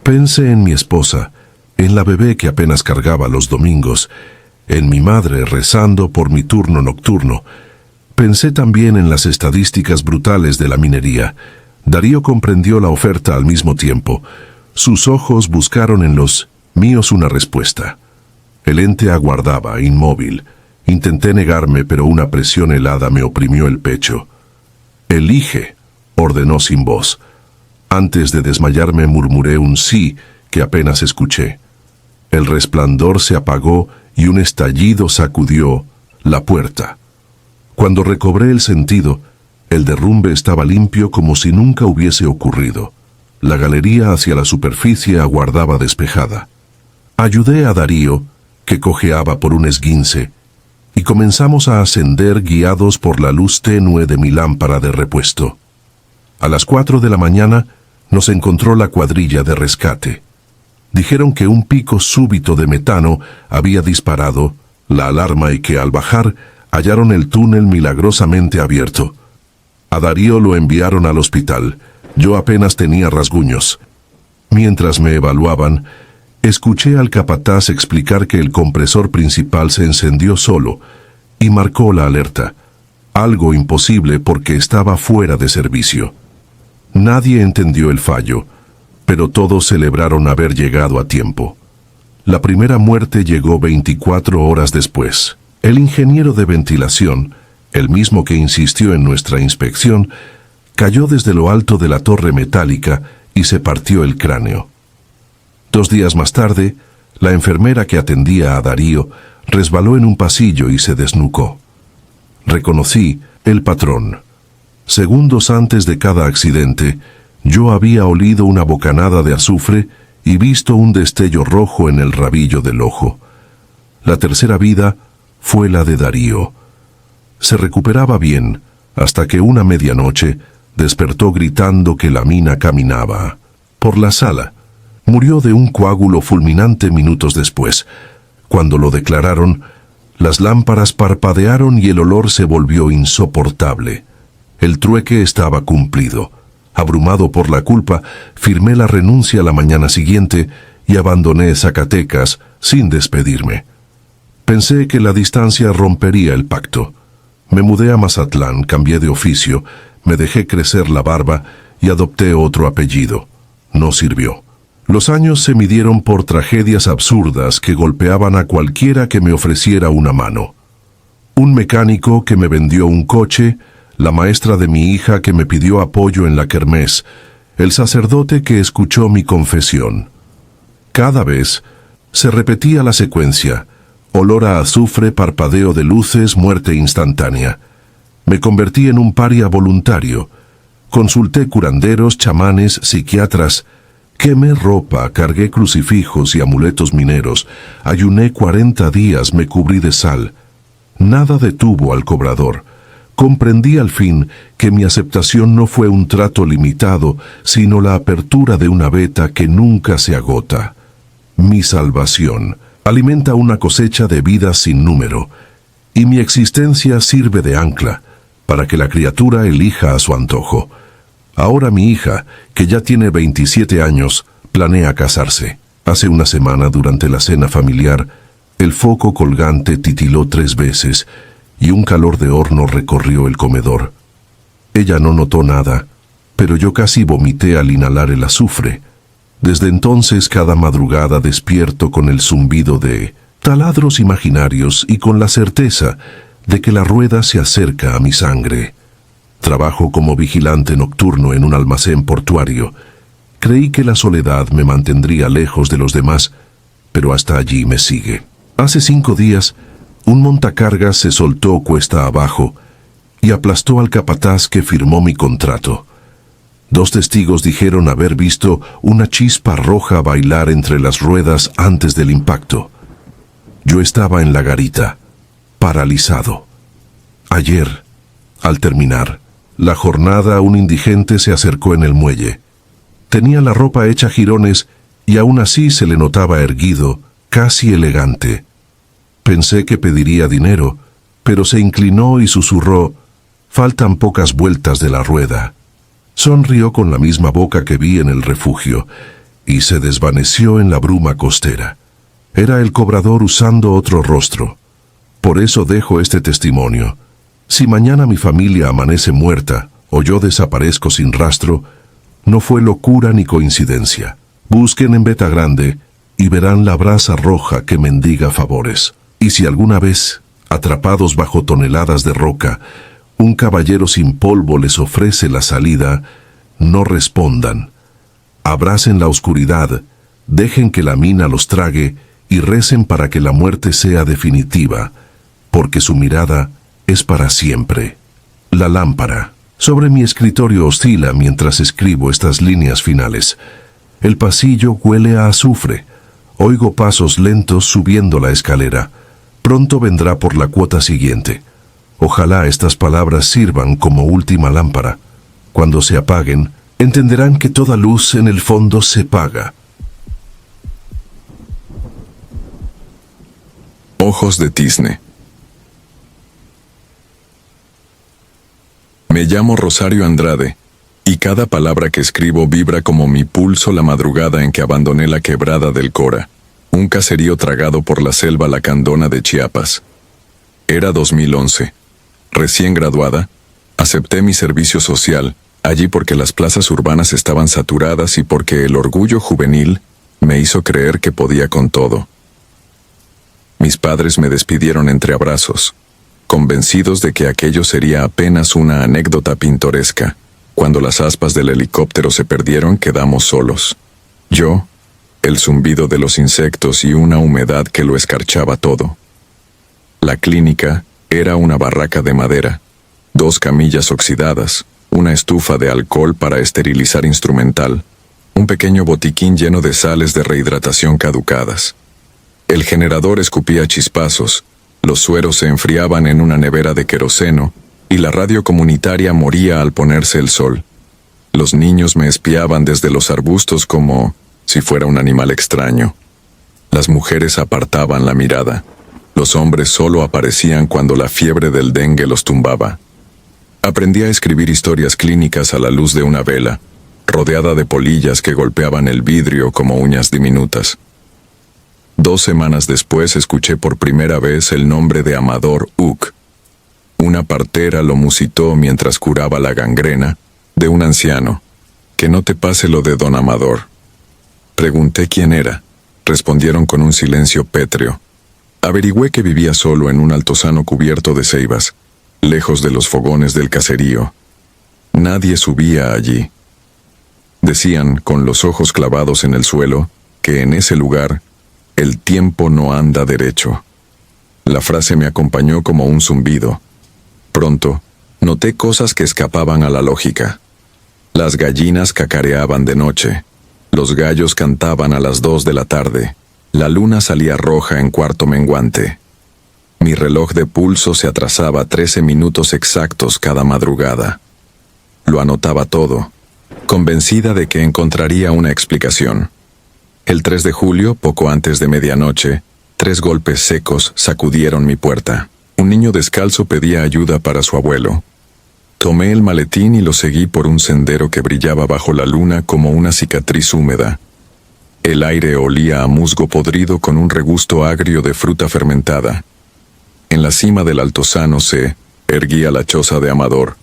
Pensé en mi esposa, en la bebé que apenas cargaba los domingos, en mi madre rezando por mi turno nocturno. Pensé también en las estadísticas brutales de la minería. Darío comprendió la oferta al mismo tiempo. Sus ojos buscaron en los míos una respuesta. El ente aguardaba, inmóvil. Intenté negarme, pero una presión helada me oprimió el pecho. «Elige», ordenó sin voz. Antes de desmayarme murmuré un sí que apenas escuché. El resplandor se apagó y un estallido sacudió la puerta. Cuando recobré el sentido, el derrumbe estaba limpio como si nunca hubiese ocurrido. La galería hacia la superficie aguardaba despejada. Ayudé a Darío, que cojeaba por un esguince, y comenzamos a ascender guiados por la luz tenue de mi lámpara de repuesto. A las 4 de la mañana nos encontró la cuadrilla de rescate. Dijeron que un pico súbito de metano había disparado la alarma y que al bajar hallaron el túnel milagrosamente abierto. A Darío lo enviaron al hospital. Yo apenas tenía rasguños. Mientras me evaluaban, escuché al capataz explicar que el compresor principal se encendió solo y marcó la alerta. Algo imposible porque estaba fuera de servicio. Nadie entendió el fallo, pero todos celebraron haber llegado a tiempo. La primera muerte llegó 24 horas después. El ingeniero de ventilación, el mismo que insistió en nuestra inspección, cayó desde lo alto de la torre metálica y se partió el cráneo. 2 días más tarde, la enfermera que atendía a Darío resbaló en un pasillo y se desnucó. Reconocí el patrón. Segundos antes de cada accidente, yo había olido una bocanada de azufre y visto un destello rojo en el rabillo del ojo. La tercera vida fue la de Darío. Se recuperaba bien, hasta que una medianoche despertó gritando que la mina caminaba por la sala. Murió de un coágulo fulminante minutos después. Cuando lo declararon, las lámparas parpadearon y el olor se volvió insoportable. El trueque estaba cumplido. Abrumado por la culpa, firmé la renuncia la mañana siguiente y abandoné Zacatecas sin despedirme. Pensé que la distancia rompería el pacto. Me mudé a Mazatlán, cambié de oficio, me dejé crecer la barba y adopté otro apellido. No sirvió. Los años se midieron por tragedias absurdas que golpeaban a cualquiera que me ofreciera una mano. Un mecánico que me vendió un coche, la maestra de mi hija que me pidió apoyo en la kermés, el sacerdote que escuchó mi confesión. Cada vez se repetía la secuencia: olor a azufre, parpadeo de luces, muerte instantánea. Me convertí en un paria voluntario. Consulté curanderos, chamanes, psiquiatras. Quemé ropa, cargué crucifijos y amuletos mineros. Ayuné 40 días, me cubrí de sal. Nada detuvo al cobrador. Comprendí al fin que mi aceptación no fue un trato limitado, sino la apertura de una veta que nunca se agota. Mi salvación alimenta una cosecha de vidas sin número, y mi existencia sirve de ancla para que la criatura elija a su antojo. Ahora mi hija, que ya tiene 27 años, planea casarse. Hace una semana, durante la cena familiar, el foco colgante titiló 3 veces y un calor de horno recorrió el comedor. Ella no notó nada, pero yo casi vomité al inhalar el azufre. Desde entonces, cada madrugada despierto con el zumbido de taladros imaginarios y con la certeza de que la rueda se acerca a mi sangre. Trabajo como vigilante nocturno en un almacén portuario. Creí que la soledad me mantendría lejos de los demás, pero hasta allí me sigue. Hace 5 días, un montacargas se soltó cuesta abajo y aplastó al capataz que firmó mi contrato. 2 testigos dijeron haber visto una chispa roja bailar entre las ruedas antes del impacto. Yo estaba en la garita, paralizado. Ayer, al terminar la jornada, un indigente se acercó en el muelle. Tenía la ropa hecha jirones y aún así se le notaba erguido, casi elegante. Pensé que pediría dinero, pero se inclinó y susurró: «Faltan pocas vueltas de la rueda». Sonrió con la misma boca que vi en el refugio y se desvaneció en la bruma costera. Era el cobrador usando otro rostro. Por eso dejo este testimonio. Si mañana mi familia amanece muerta o yo desaparezco sin rastro, no fue locura ni coincidencia. Busquen en Beta Grande y verán la brasa roja que mendiga favores. Y si alguna vez, atrapados bajo toneladas de roca, un caballero sin polvo les ofrece la salida, no respondan. Abracen la oscuridad, dejen que la mina los trague y recen para que la muerte sea definitiva, porque su mirada es para siempre. La lámpara. Sobre mi escritorio oscila mientras escribo estas líneas finales. El pasillo huele a azufre. Oigo pasos lentos subiendo la escalera. Pronto vendrá por la cuota siguiente. Ojalá estas palabras sirvan como última lámpara. Cuando se apaguen, entenderán que toda luz en el fondo se paga. Ojos de tizne. Me llamo Rosario Andrade, y cada palabra que escribo vibra como mi pulso la madrugada en que abandoné la quebrada del Cora, un caserío tragado por la selva lacandona de Chiapas. Era 2011. Recién graduada, acepté mi servicio social, allí porque las plazas urbanas estaban saturadas y porque el orgullo juvenil me hizo creer que podía con todo. Mis padres me despidieron entre abrazos, convencidos de que aquello sería apenas una anécdota pintoresca. Cuando las aspas del helicóptero se perdieron, quedamos solos. Yo, el zumbido de los insectos y una humedad que lo escarchaba todo. La clínica era una barraca de madera, 2 camillas oxidadas, una estufa de alcohol para esterilizar instrumental, un pequeño botiquín lleno de sales de rehidratación caducadas. El generador escupía chispazos, los sueros se enfriaban en una nevera de queroseno y la radio comunitaria moría al ponerse el sol. Los niños me espiaban desde los arbustos como si fuera un animal extraño. Las mujeres apartaban la mirada. Los hombres solo aparecían cuando la fiebre del dengue los tumbaba. Aprendí a escribir historias clínicas a la luz de una vela, rodeada de polillas que golpeaban el vidrio como uñas diminutas. 2 semanas después escuché por primera vez el nombre de Amador Uc. Una partera lo musitó mientras curaba la gangrena de un anciano. Que no te pase lo de don Amador. Pregunté quién era. Respondieron con un silencio pétreo. Averigüé que vivía solo en un altozano cubierto de ceibas, lejos de los fogones del caserío. Nadie subía allí. Decían, con los ojos clavados en el suelo, que en ese lugar el tiempo no anda derecho. La frase me acompañó como un zumbido. Pronto, noté cosas que escapaban a la lógica. Las gallinas cacareaban de noche. Los gallos cantaban a las 2 de la tarde. La luna salía roja en cuarto menguante. Mi reloj de pulso se atrasaba 13 minutos exactos cada madrugada. Lo anotaba todo, convencida de que encontraría una explicación. El 3 de julio, poco antes de medianoche, 3 golpes secos sacudieron mi puerta. Un niño descalzo pedía ayuda para su abuelo. Tomé el maletín y lo seguí por un sendero que brillaba bajo la luna como una cicatriz húmeda. El aire olía a musgo podrido con un regusto agrio de fruta fermentada. En la cima del altozano se erguía la choza de Amador,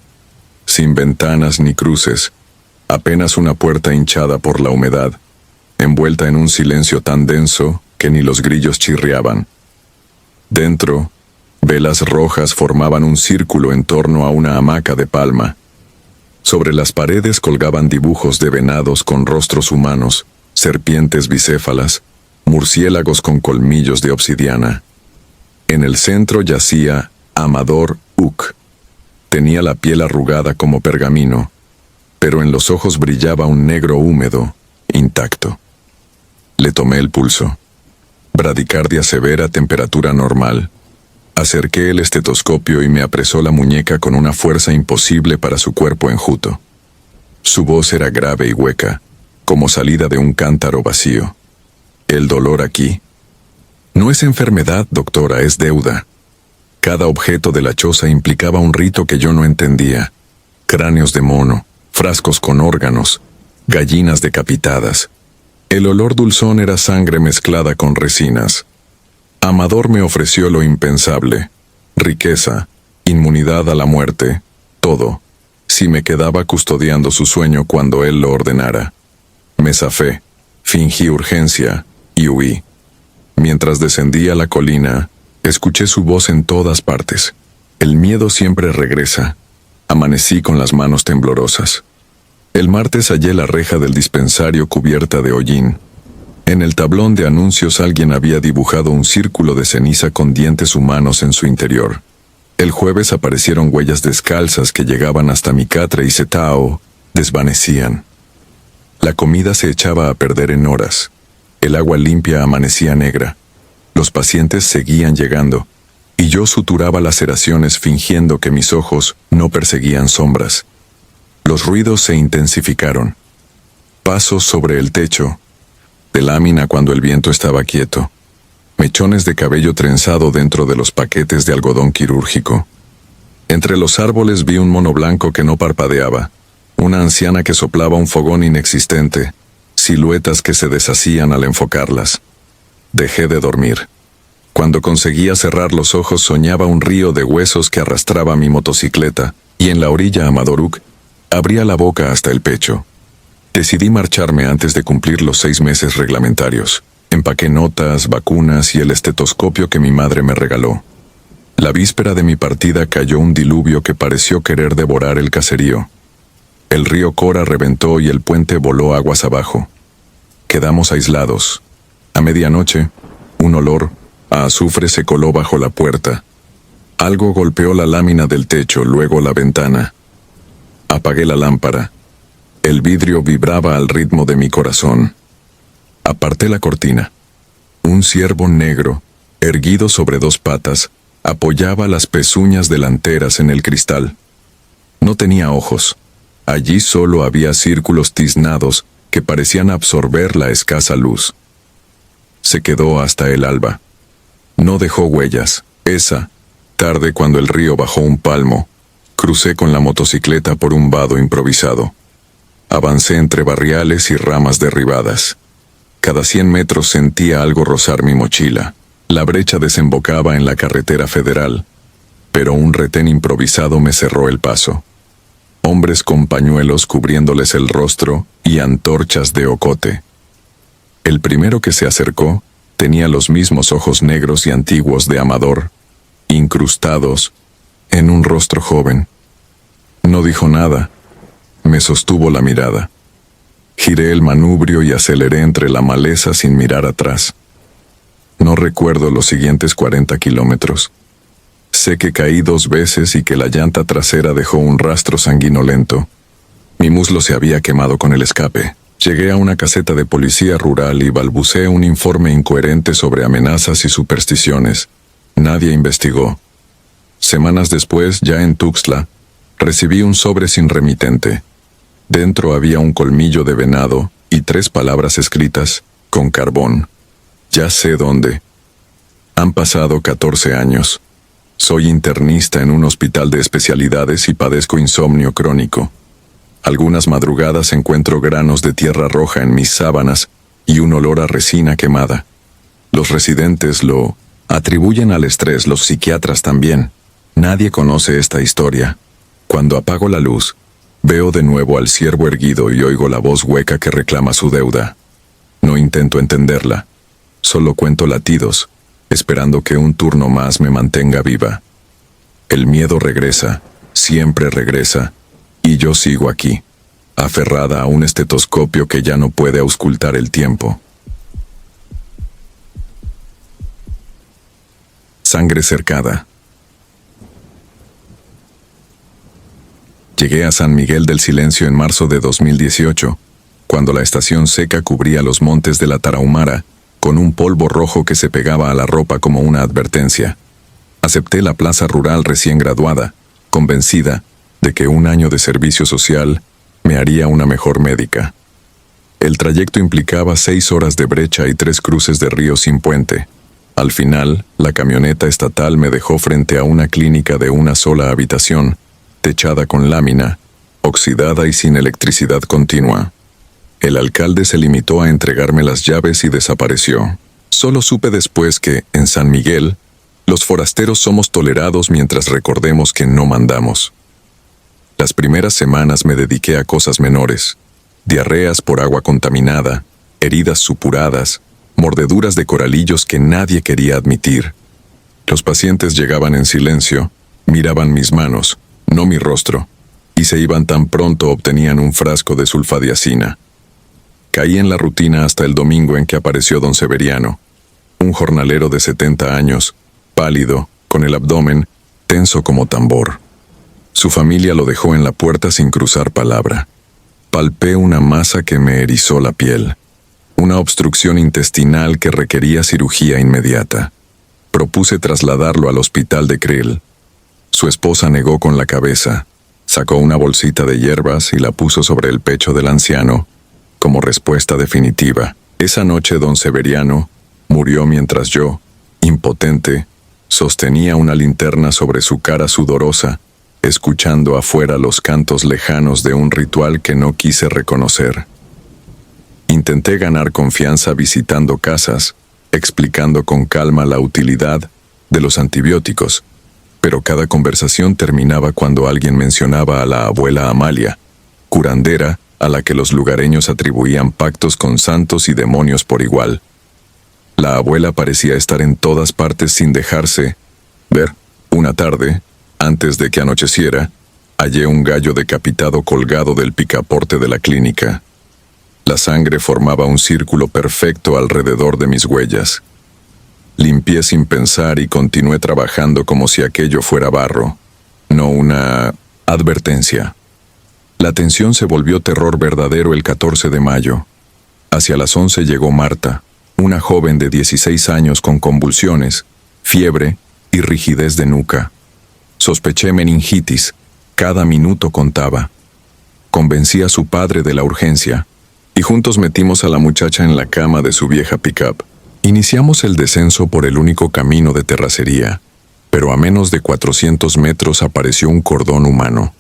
sin ventanas ni cruces, apenas una puerta hinchada por la humedad, envuelta en un silencio tan denso que ni los grillos chirriaban. Dentro, velas rojas formaban un círculo en torno a una hamaca de palma. Sobre las paredes colgaban dibujos de venados con rostros humanos, serpientes bicéfalas, murciélagos con colmillos de obsidiana. En el centro yacía Amador Uc. Tenía la piel arrugada como pergamino, pero en los ojos brillaba un negro húmedo, intacto. Le tomé el pulso. Bradicardia severa, temperatura normal. Acerqué el estetoscopio y me apresó la muñeca con una fuerza imposible para su cuerpo enjuto. Su voz era grave y hueca, como salida de un cántaro vacío. El dolor aquí. No es enfermedad, doctora, es deuda. Cada objeto de la choza implicaba un rito que yo no entendía. Cráneos de mono, frascos con órganos, gallinas decapitadas. El olor dulzón era sangre mezclada con resinas. Amador me ofreció lo impensable: riqueza, inmunidad a la muerte, todo, si me quedaba custodiando su sueño cuando él lo ordenara. Me zafé, fingí urgencia y huí. Mientras descendía la colina, escuché su voz en todas partes. El miedo siempre regresa. Amanecí con las manos temblorosas. El martes hallé la reja del dispensario cubierta de hollín. En el tablón de anuncios alguien había dibujado un círculo de ceniza con dientes humanos en su interior. El jueves aparecieron huellas descalzas que llegaban hasta mi catre y Setao, desvanecían. La comida se echaba a perder en horas. El agua limpia amanecía negra. Los pacientes seguían llegando, y yo suturaba laceraciones fingiendo que mis ojos no perseguían sombras. Los ruidos se intensificaron. Pasos sobre el techo, de lámina cuando el viento estaba quieto, mechones de cabello trenzado dentro de los paquetes de algodón quirúrgico. Entre los árboles vi un mono blanco que no parpadeaba, una anciana que soplaba un fogón inexistente, siluetas que se deshacían al enfocarlas. Dejé de dormir. Cuando conseguía cerrar los ojos soñaba un río de huesos que arrastraba mi motocicleta, y en la orilla Amadoruk abría la boca hasta el pecho. Decidí marcharme antes de cumplir los 6 meses reglamentarios. Empaqué notas, vacunas y el estetoscopio que mi madre me regaló. La víspera de mi partida cayó un diluvio que pareció querer devorar el caserío. El río Cora reventó y el puente voló aguas abajo. Quedamos aislados. A medianoche, un olor a azufre se coló bajo la puerta. Algo golpeó la lámina del techo, luego la ventana. Apagué la lámpara. El vidrio vibraba al ritmo de mi corazón. Aparté la cortina. Un ciervo negro, erguido sobre 2 patas, apoyaba las pezuñas delanteras en el cristal. No tenía ojos. Allí solo había círculos tiznados que parecían absorber la escasa luz. Se quedó hasta el alba. No dejó huellas. Esa tarde, cuando el río bajó un palmo, crucé con la motocicleta por un vado improvisado. Avancé entre barriales y ramas derribadas. Cada 100 metros sentía algo rozar mi mochila. La brecha desembocaba en la carretera federal, pero un retén improvisado me cerró el paso. Hombres con pañuelos cubriéndoles el rostro y antorchas de ocote. El primero que se acercó tenía los mismos ojos negros y antiguos de Amador, incrustados en un rostro joven. No dijo nada. Me sostuvo la mirada. Giré el manubrio y aceleré entre la maleza sin mirar atrás. No recuerdo los siguientes 40 kilómetros. Sé que caí 2 veces y que la llanta trasera dejó un rastro sanguinolento. Mi muslo se había quemado con el escape. Llegué a una caseta de policía rural y balbuceé un informe incoherente sobre amenazas y supersticiones. Nadie investigó. Semanas después, ya en Tuxtla, recibí un sobre sin remitente. Dentro había un colmillo de venado y 3 palabras escritas con carbón. Ya sé dónde. Han pasado 14 años. Soy internista en un hospital de especialidades y padezco insomnio crónico. Algunas madrugadas encuentro granos de tierra roja en mis sábanas y un olor a resina quemada. Los residentes lo atribuyen al estrés, los psiquiatras también. Nadie conoce esta historia. Cuando apago la luz, veo de nuevo al ciervo erguido y oigo la voz hueca que reclama su deuda. No intento entenderla. Solo cuento latidos, esperando que un turno más me mantenga viva. El miedo regresa, siempre regresa, y yo sigo aquí, aferrada a un estetoscopio que ya no puede auscultar el tiempo. Sangre cercada. Llegué a San Miguel del Silencio en marzo de 2018, cuando la estación seca cubría los montes de la Tarahumara, con un polvo rojo que se pegaba a la ropa como una advertencia. Acepté la plaza rural recién graduada, convencida de que un año de servicio social me haría una mejor médica. El trayecto implicaba 6 horas de brecha y 3 cruces de río sin puente. Al final, la camioneta estatal me dejó frente a una clínica de una sola habitación, techada con lámina, oxidada y sin electricidad continua. El alcalde se limitó a entregarme las llaves y desapareció. Solo supe después que, en San Miguel, los forasteros somos tolerados mientras recordemos que no mandamos. Las primeras semanas me dediqué a cosas menores: diarreas por agua contaminada, heridas supuradas, mordeduras de coralillos que nadie quería admitir. Los pacientes llegaban en silencio, miraban mis manos, no mi rostro, y se iban tan pronto obtenían un frasco de sulfadiazina. Caí en la rutina hasta el domingo en que apareció don Severiano, un jornalero de 70 años, pálido, con el abdomen tenso como tambor. Su familia lo dejó en la puerta sin cruzar palabra. Palpé una masa que me erizó la piel, una obstrucción intestinal que requería cirugía inmediata. Propuse trasladarlo al hospital de Krill. Su esposa negó con la cabeza, sacó una bolsita de hierbas y la puso sobre el pecho del anciano, como respuesta definitiva. Esa noche don Severiano murió mientras yo, impotente, sostenía una linterna sobre su cara sudorosa, escuchando afuera los cantos lejanos de un ritual que no quise reconocer. Intenté ganar confianza visitando casas, explicando con calma la utilidad de los antibióticos, pero cada conversación terminaba cuando alguien mencionaba a la abuela Amalia, curandera a la que los lugareños atribuían pactos con santos y demonios por igual. La abuela parecía estar en todas partes sin dejarse ver. Una tarde, antes de que anocheciera, hallé un gallo decapitado colgado del picaporte de la clínica. La sangre formaba un círculo perfecto alrededor de mis huellas. Limpié sin pensar y continué trabajando como si aquello fuera barro, no una advertencia. La tensión se volvió terror verdadero el 14 de mayo. Hacia las 11 llegó Marta, una joven de 16 años con convulsiones, fiebre y rigidez de nuca. Sospeché meningitis, cada minuto contaba. Convencí a su padre de la urgencia, y juntos metimos a la muchacha en la cama de su vieja pick-up. Iniciamos el descenso por el único camino de terracería, pero a menos de 400 metros apareció un cordón humano.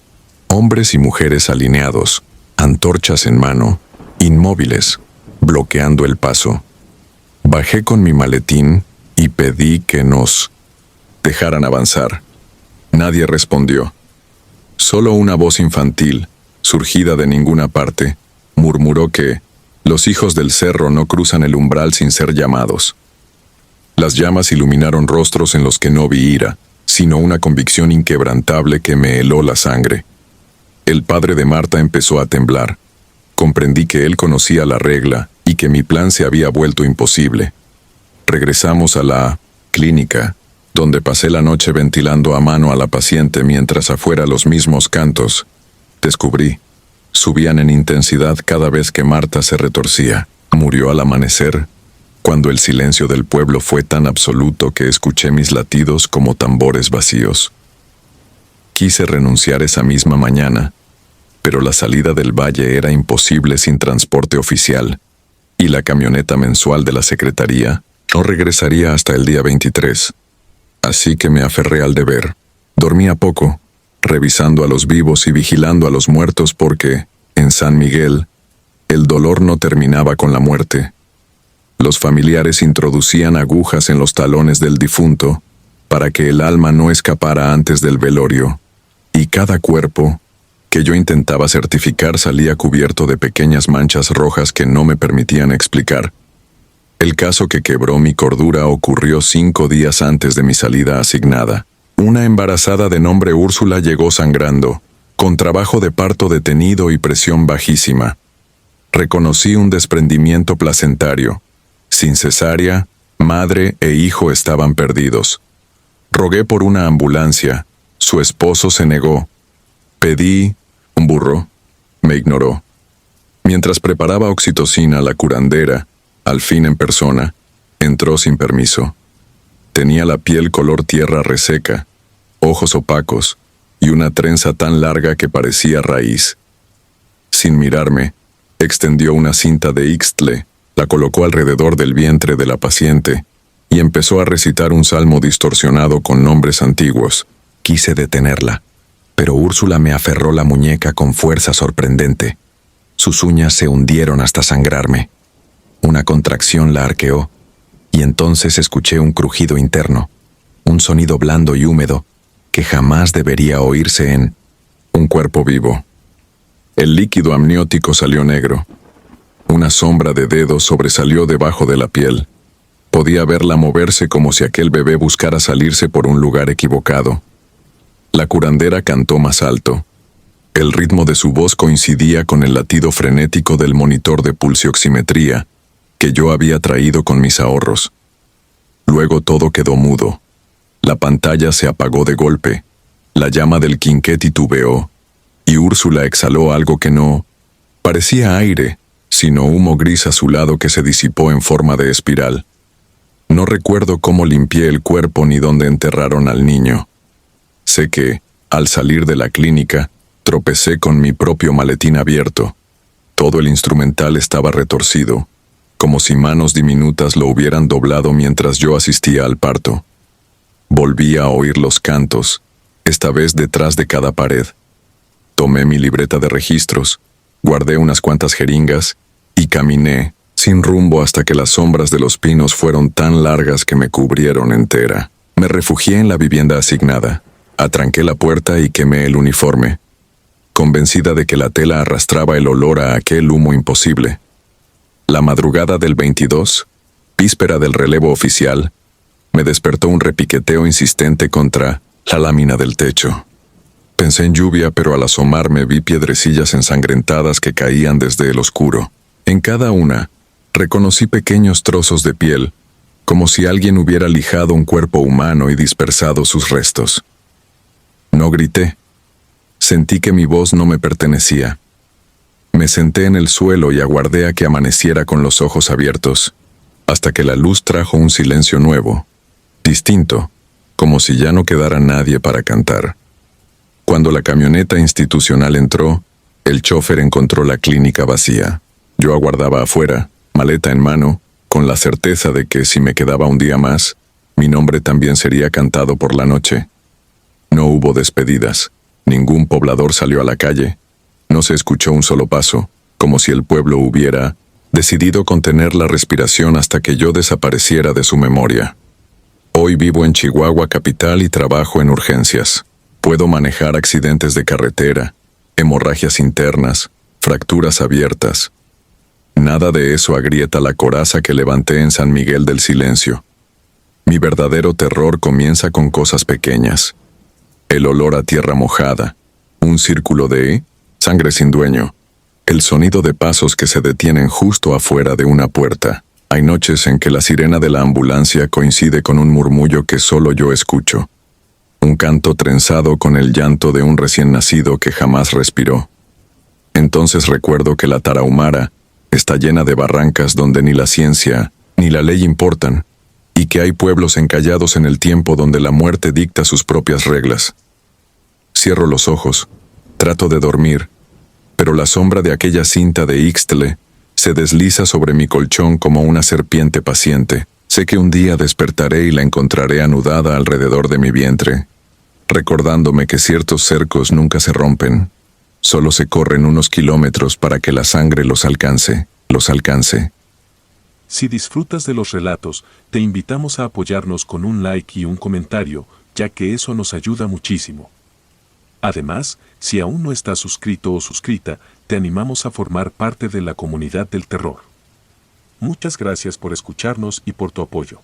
Hombres y mujeres alineados, antorchas en mano, inmóviles, bloqueando el paso. Bajé con mi maletín y pedí que nos dejaran avanzar. Nadie respondió. Solo una voz infantil, surgida de ninguna parte, murmuró que los hijos del cerro no cruzan el umbral sin ser llamados. Las llamas iluminaron rostros en los que no vi ira, sino una convicción inquebrantable que me heló la sangre. El padre de Marta empezó a temblar. Comprendí que él conocía la regla y que mi plan se había vuelto imposible. Regresamos a la clínica, donde pasé la noche ventilando a mano a la paciente mientras afuera los mismos cantos, descubrí, subían en intensidad cada vez que Marta se retorcía. Murió al amanecer, cuando el silencio del pueblo fue tan absoluto que escuché mis latidos como tambores vacíos. Quise renunciar esa misma mañana, pero la salida del valle era imposible sin transporte oficial, y la camioneta mensual de la secretaría no regresaría hasta el día 23. Así que me aferré al deber. Dormía poco, revisando a los vivos y vigilando a los muertos porque, en San Miguel, el dolor no terminaba con la muerte. Los familiares introducían agujas en los talones del difunto para que el alma no escapara antes del velorio, y cada cuerpo que yo intentaba certificar salía cubierto de pequeñas manchas rojas que no me permitían explicar. El caso que quebró mi cordura ocurrió 5 días antes de mi salida asignada. Una embarazada de nombre Úrsula llegó sangrando, con trabajo de parto detenido y presión bajísima. Reconocí un desprendimiento placentario. Sin cesárea, madre e hijo estaban perdidos. Rogué por una ambulancia. Su esposo se negó. Pedí un burro. Me ignoró. Mientras preparaba oxitocina, la curandera, al fin en persona, entró sin permiso. Tenía la piel color tierra reseca, ojos opacos y una trenza tan larga que parecía raíz. Sin mirarme, extendió una cinta de Ixtle, la colocó alrededor del vientre de la paciente y empezó a recitar un salmo distorsionado con nombres antiguos. Quise detenerla, pero Úrsula me aferró la muñeca con fuerza sorprendente. Sus uñas se hundieron hasta sangrarme. Una contracción la arqueó, y entonces escuché un crujido interno, un sonido blando y húmedo que jamás debería oírse en un cuerpo vivo. El líquido amniótico salió negro. Una sombra de dedos sobresalió debajo de la piel. Podía verla moverse como si aquel bebé buscara salirse por un lugar equivocado. La curandera cantó más alto. El ritmo de su voz coincidía con el latido frenético del monitor de pulsioximetría que yo había traído con mis ahorros. Luego todo quedó mudo. La pantalla se apagó de golpe. La llama del quinqué titubeó, y Úrsula exhaló algo que no parecía aire, sino humo gris azulado que se disipó en forma de espiral. No recuerdo cómo limpié el cuerpo ni dónde enterraron al niño. Sé que, al salir de la clínica, tropecé con mi propio maletín abierto. Todo el instrumental estaba retorcido, como si manos diminutas lo hubieran doblado mientras yo asistía al parto. Volví a oír los cantos, esta vez detrás de cada pared. Tomé mi libreta de registros, guardé unas cuantas jeringas y caminé, sin rumbo hasta que las sombras de los pinos fueron tan largas que me cubrieron entera. Me refugié en la vivienda asignada, atranqué la puerta y quemé el uniforme, convencida de que la tela arrastraba el olor a aquel humo imposible. La madrugada del 22, víspera del relevo oficial, me despertó un repiqueteo insistente contra la lámina del techo. Pensé en lluvia, pero al asomarme vi piedrecillas ensangrentadas que caían desde el oscuro. En cada una, reconocí pequeños trozos de piel, como si alguien hubiera lijado un cuerpo humano y dispersado sus restos. No grité. Sentí que mi voz no me pertenecía. Me senté en el suelo y aguardé a que amaneciera con los ojos abiertos, hasta que la luz trajo un silencio nuevo, distinto, como si ya no quedara nadie para cantar. Cuando la camioneta institucional entró, el chofer encontró la clínica vacía. Yo aguardaba afuera, maleta en mano, con la certeza de que si me quedaba un día más, mi nombre también sería cantado por la noche. No hubo despedidas, ningún poblador salió a la calle, no se escuchó un solo paso, como si el pueblo hubiera decidido contener la respiración hasta que yo desapareciera de su memoria. Hoy vivo en Chihuahua capital y trabajo en urgencias. Puedo manejar accidentes de carretera, hemorragias internas, fracturas abiertas. Nada de eso agrieta la coraza que levanté en San Miguel del Silencio. Mi verdadero terror comienza con cosas pequeñas. El olor a tierra mojada, un círculo de sangre sin dueño, el sonido de pasos que se detienen justo afuera de una puerta. Hay noches en que la sirena de la ambulancia coincide con un murmullo que solo yo escucho. Un canto trenzado con el llanto de un recién nacido que jamás respiró. Entonces recuerdo que la Tarahumara está llena de barrancas donde ni la ciencia ni la ley importan, y que hay pueblos encallados en el tiempo donde la muerte dicta sus propias reglas. Cierro los ojos, trato de dormir, pero la sombra de aquella cinta de Ixtle se desliza sobre mi colchón como una serpiente paciente. Sé que un día despertaré y la encontraré anudada alrededor de mi vientre, recordándome que ciertos cercos nunca se rompen, solo se corren unos kilómetros para que la sangre los alcance. Si disfrutas de los relatos, te invitamos a apoyarnos con un like y un comentario, ya que eso nos ayuda muchísimo. Además, si aún no estás suscrito o suscrita, te animamos a formar parte de la comunidad del terror. Muchas gracias por escucharnos y por tu apoyo.